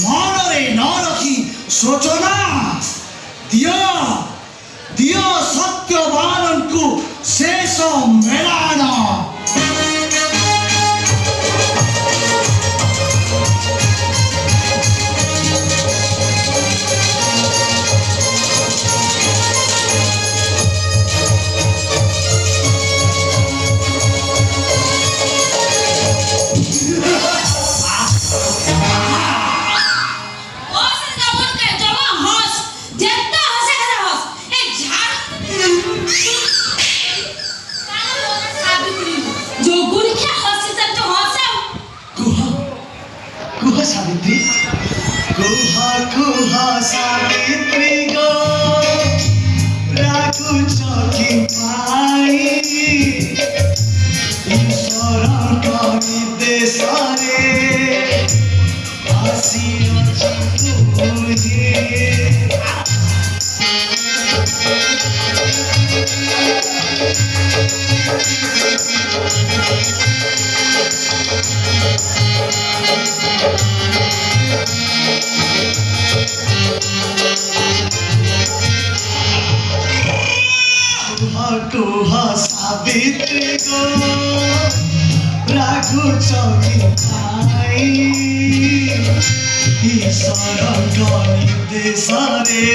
মনরে ন রখি সোচনা দিও দিও সত্যবানଙ୍କୁ শেষ মেলাণ सावित्री कुहा कुहा सावित्री गो राखु चकी पाई ईश्वर निर्देश रे आसी कुहा सावित्री गो राघु चौकी पाई ईश्वर निर्देश रे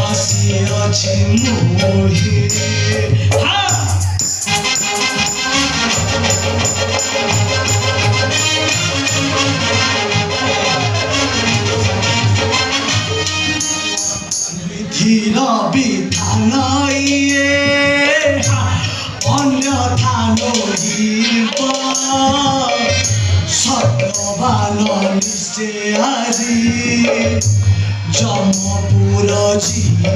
आसी अछि मोहि विधिर विधान अन्यथा नहिब सत्यवान निश्चय আজি जमपुर जीव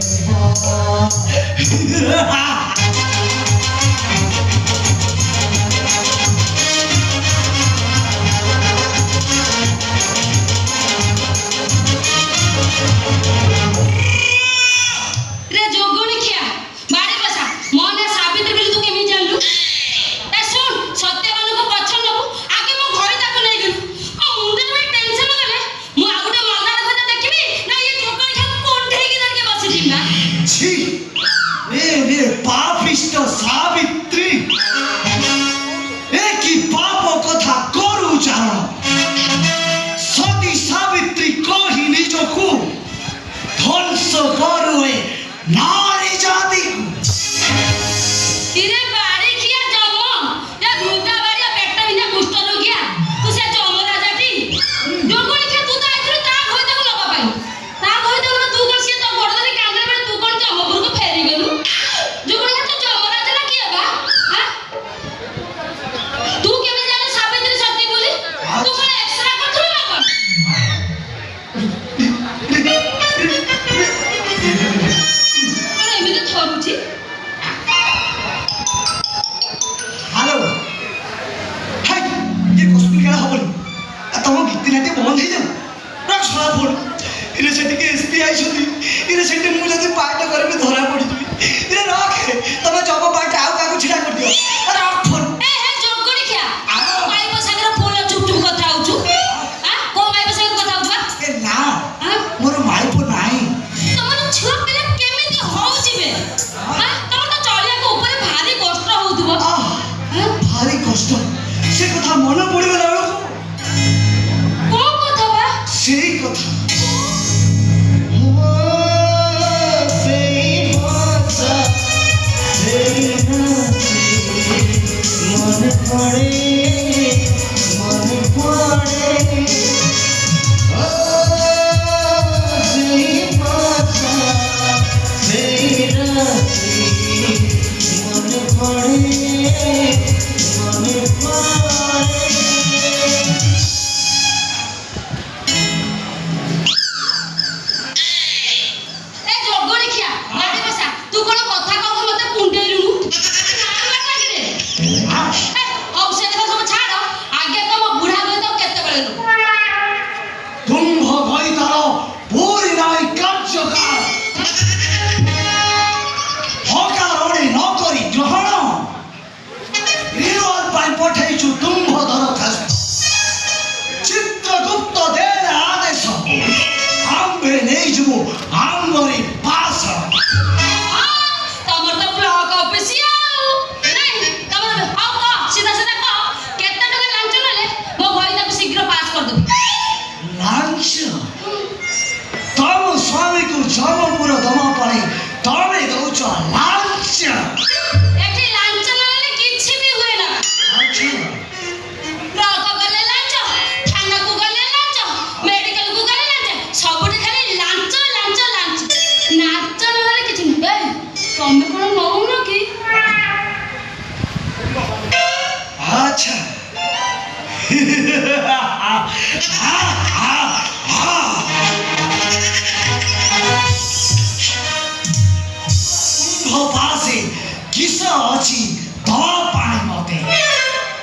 पापिष्ट सावित्री एक पाप कथा करू चारण सती सावित्री कही निजकू ध्वंस करुए नारी जाति से कथा मन पड़गला से कथा पठेछु କହୁଛ ଲାଞ୍ଚ ଏଠି ଲାଞ୍ଚ ନହେଲେ କିଛି ବି ହୁଏ ନା। ବ୍ଲକ ଗଲେ ଲାଞ୍ଚ, ଥାନାକୁ ଗଲେ ଲାଞ୍ଚ, ମେଡିକାଲକୁ ଗଲେ ଲାଞ୍ଚ, ସବୁଠି ଖାଲି ଲାଞ୍ଚ ଲାଞ୍ଚ ଲାଞ୍ଚ। ନାଚ ନହେଲେ କିଛି ନୁହେଁ। ତମେ କଣ ନଉନ କି? ଆଚ୍ଛା ପାଶେ କିସ ଅଛି ଦବା ପାଣି ମତେ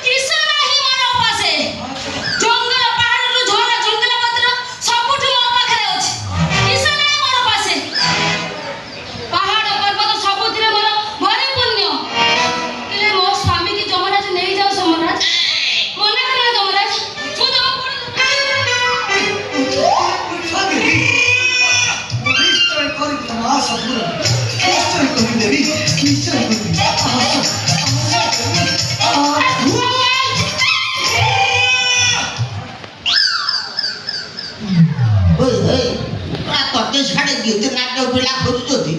କିସ ନାହିଁ ମୋର ପାଶେ। ଜଙ୍ଗଲ ପାହାଡ଼ରୁ ଝରା ଜଙ୍ଗଲ ପତ୍ର ସବୁଠି ମୋ ପାଖରେ ଅଛି। କିସ ନାହିଁ ମୋର ପାଶେ। ପାହାଡ଼ ପର୍ବତ ସବୁଥିରେ ମୋର ଭାରି ପୁଣ୍ୟ। ହେଲେ ମୋ ସ୍ୱାମୀ କି ଯମରାଜ ନେଇଯାଉ ଯମରାଜ। ମନା କର ଯମରାଜ। ମୁଁ ତମ ନିଶ୍ଚୟ କରିବି ମା ସବୁର ନିଶ୍ଚୟ କରିଦେବି ନିଶ୍ଚୟ କରିବି ତତେ ଛାଡେ ଗୀତ ନାଟ୍ୟ ପିଲା ଖୋଜୁଛନ୍ତି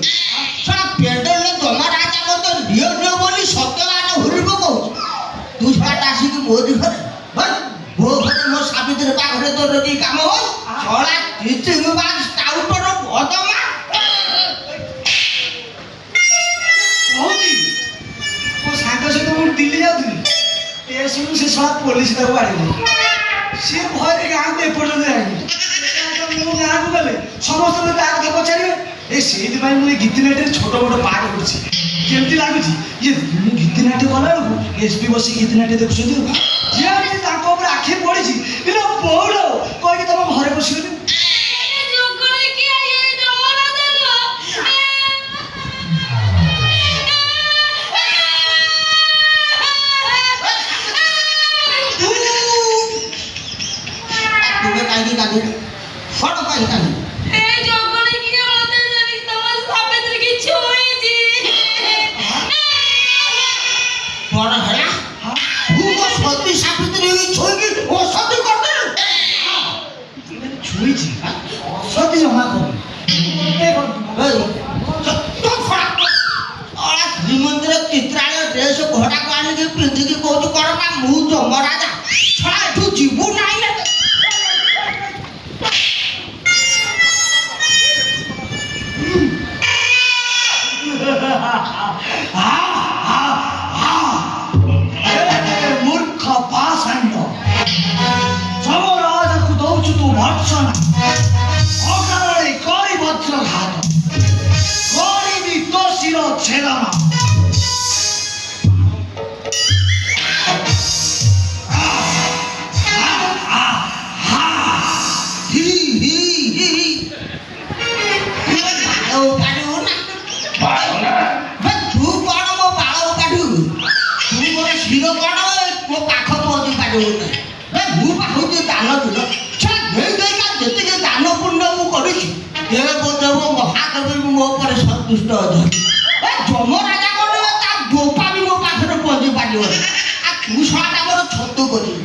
ପେଣ୍ଡରେ ଜମା ରାଜା ମତେ ନିଅ ନିଅ ବୋଲି ସତ୍ୟନାରାୟଣ ହୁରିବ କହୁଛୁ। ତୁ ଛୁଆଟା ଆସିକି ମୋରି ଘରେ ମୋ ଘରେ ମୋ ସାବିତ୍ରୀ ପାଖରେ ତୋର କି କାମ ହଉ ଛଳା ଚିଚିଙ୍ଗ ବାଗ ଟାଉଟର ବଦମା କହୁଛି ମୋ ସାଙ୍ଗ ସହିତ ମୁଁ ଦିଲ୍ଲୀ ଯାଉଥିଲି ଏ ଶୁଣୁ ସେ ଶଳା ପୋଲିସ ତାକୁ ବାଡ଼ିଲେ ସିଏ ଭୟରେ ଗାଁକୁ ଏପର୍ଯ୍ୟନ୍ତ ଯାଇନି ମୁଁ ଗାଁକୁ ଗଲେ ସମସ୍ତଙ୍କୁ ତା କଥା ପଚାରିବେ ଏ ସେଇଥିପାଇଁ ମୁଁ ଏ ଗୀତିନାଟ୍ୟରେ ଛୋଟ ମୋଟ ପାଠ କରୁଛି କେମିତି ଲାଗୁଛି ଇଏ ମୁଁ ଗୀତିନାଟ୍ୟ କଲାବେଳକୁ ଏସପି ବସି ଗୀତିନାଟ୍ୟ ଦେଖୁଛନ୍ତି ଯେମିତି ତାଙ୍କ ଉପରେ ଆଖି ପଡ଼ିଛି ଇଲୋ ପୌଡ଼ କହିକି ତମ ଘରେ ବସିଗଲି ତୁମେ କାହିଁକି କାନ୍ଦିଲୁ କଣ ପାଇଁ କାନ୍ଦିଲୁ? କଣ ହେଲା ତୁ ମୋ ସତୀ ସାବିତ୍ରୀ ଛୁଇଁକି ମୋ ସତୀ କରିଦେଲୁ ଛୁଇଁଛି ଅସତି ଜମା କରୁନି ଶ୍ରୀମନ୍ଦିର ଚିତ୍ରାଳୟ ଡ୍ରେସ ଘୋଡ଼ାକୁ ଆଣିକି ପିନ୍ଧିକି କହୁଛୁ କଣ ନା ମୁଁ ଯମରାଜା ଛଡ଼ା ଏଠୁ ଯିବୁ ନାହିଁ ନା ମୂର୍ଖ ପାଷାଣ୍ଡ ଯମରାଜକୁ ଦଉଛୁ ତୁ ଭର୍ସନା ଅକାଳରେ କରି ବଜ୍ରଘାତ କରିବି ତୋ ଶିର ଛେଦନ ତୁ କଣ ମୋ ବାଳ କାଢିବୁ ତୁ ମୋର ଶିର କଣ ମୋ ପାଖ ପହଞ୍ଚି ପାରିବୁ ନାହିଁ ମୁଁ ପାଖୁଛି ଦାନ ଦିନ ଯେତିକି ଦାନ ପୁଣ୍ୟ ମୁଁ କରିଛି ଦେବ ମହାଦେବୀ ମୋ ଉପରେ ସନ୍ତୁଷ୍ଟ ଅଛନ୍ତି ଯମରାଜା କରିବ ତା ବୋପା ବି ମୋ ପାଖରେ ପହଞ୍ଚି ପାରିବ ଆଉ ତୁ ଶଳାଟା ମୋର ଛତୁ କରିବୁ